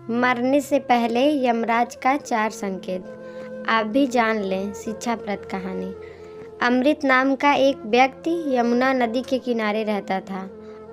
मरने से पहले यमराज का 4 संकेत। आप भी जान लें शिक्षाप्रद कहानी। अमृत नाम का एक व्यक्ति यमुना नदी के किनारे रहता था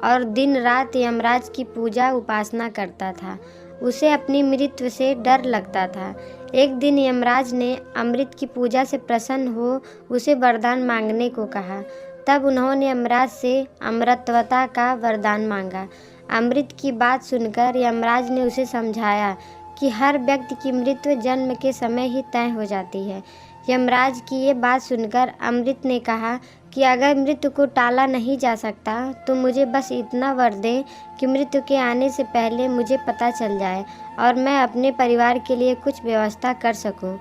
और दिन रात यमराज की पूजा उपासना करता था। उसे अपनी मृत्यु से डर लगता था। एक दिन यमराज ने अमृत की पूजा से प्रसन्न हो उसे वरदान मांगने को कहा। तब उन्होंने यमराज से अमरत्वता का वरदान मांगा। अमृत की बात सुनकर यमराज ने उसे समझाया कि हर व्यक्ति की मृत्यु जन्म के समय ही तय हो जाती है। यमराज की ये बात सुनकर अमृत ने कहा कि अगर मृत्यु को टाला नहीं जा सकता तो मुझे बस इतना वर दे कि मृत्यु के आने से पहले मुझे पता चल जाए और मैं अपने परिवार के लिए कुछ व्यवस्था कर सकूं।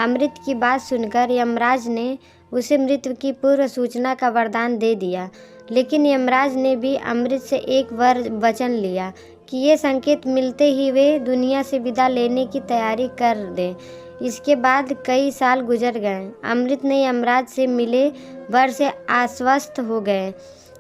अमृत की बात सुनकर यमराज ने उसे मृत्यु की पूर्व सूचना का वरदान दे दिया। लेकिन यमराज ने भी अमृत से एक वचन लिया कि ये संकेत मिलते ही वे दुनिया से विदा लेने की तैयारी कर दें। इसके बाद कई साल गुजर गए। अमृत ने यमराज से मिले वर से आश्वस्त हो गए,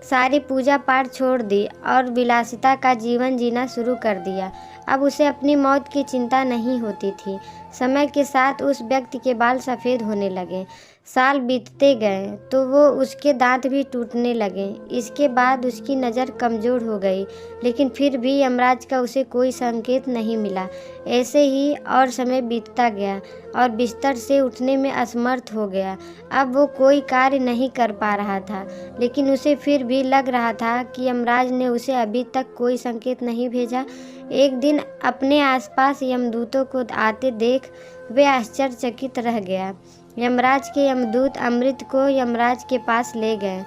सारी पूजा पाठ छोड़ दी और विलासिता का जीवन जीना शुरू कर दिया। अब उसे अपनी मौत की चिंता नहीं होती थी। समय के साथ उस व्यक्ति के बाल सफ़ेद होने लगे। साल बीतते गए तो वो उसके दांत भी टूटने लगे। इसके बाद उसकी नज़र कमज़ोर हो गई, लेकिन फिर भी यमराज का उसे कोई संकेत नहीं मिला। ऐसे ही और समय बीतता गया और बिस्तर से उठने में असमर्थ हो गया। अब वो कोई कार्य नहीं कर पा रहा था, लेकिन उसे फिर भी लग रहा था कि यमराज ने उसे अभी तक कोई संकेत नहीं भेजा। एक दिन अपने आसपास यमदूतों को आते देख वे आश्चर्यचकित रह गया। यमराज के यमदूत अमृत को यमराज के पास ले गए।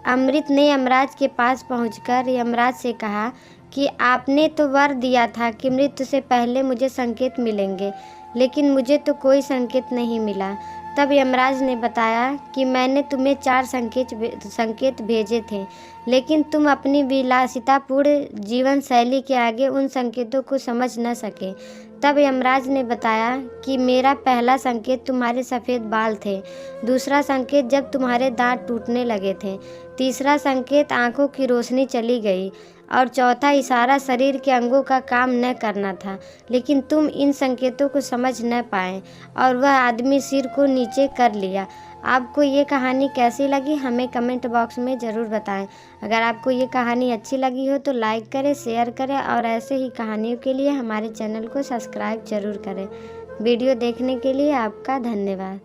अमृत ने यमराज के पास पहुंचकर यमराज से कहा कि आपने तो वर दिया था कि मृत्यु से पहले मुझे संकेत मिलेंगे, लेकिन मुझे तो कोई संकेत नहीं मिला। तब यमराज ने बताया कि मैंने तुम्हें 4 संकेत भेजे थे, लेकिन तुम अपनी विलासितापूर्ण जीवन शैली के आगे उन संकेतों को समझ न सके। तब यमराज ने बताया कि मेरा पहला संकेत तुम्हारे सफ़ेद बाल थे, दूसरा संकेत जब तुम्हारे दांत टूटने लगे थे, तीसरा संकेत आंखों की रोशनी चली गई और चौथा इशारा शरीर के अंगों का काम न करना था। लेकिन तुम इन संकेतों को समझ न पाए और वह आदमी सिर को नीचे कर लिया। आपको ये कहानी कैसी लगी हमें कमेंट बॉक्स में ज़रूर बताएं। अगर आपको ये कहानी अच्छी लगी हो तो लाइक करें, शेयर करें और ऐसे ही कहानियों के लिए हमारे चैनल को सब्सक्राइब ज़रूर करें। वीडियो देखने के लिए आपका धन्यवाद।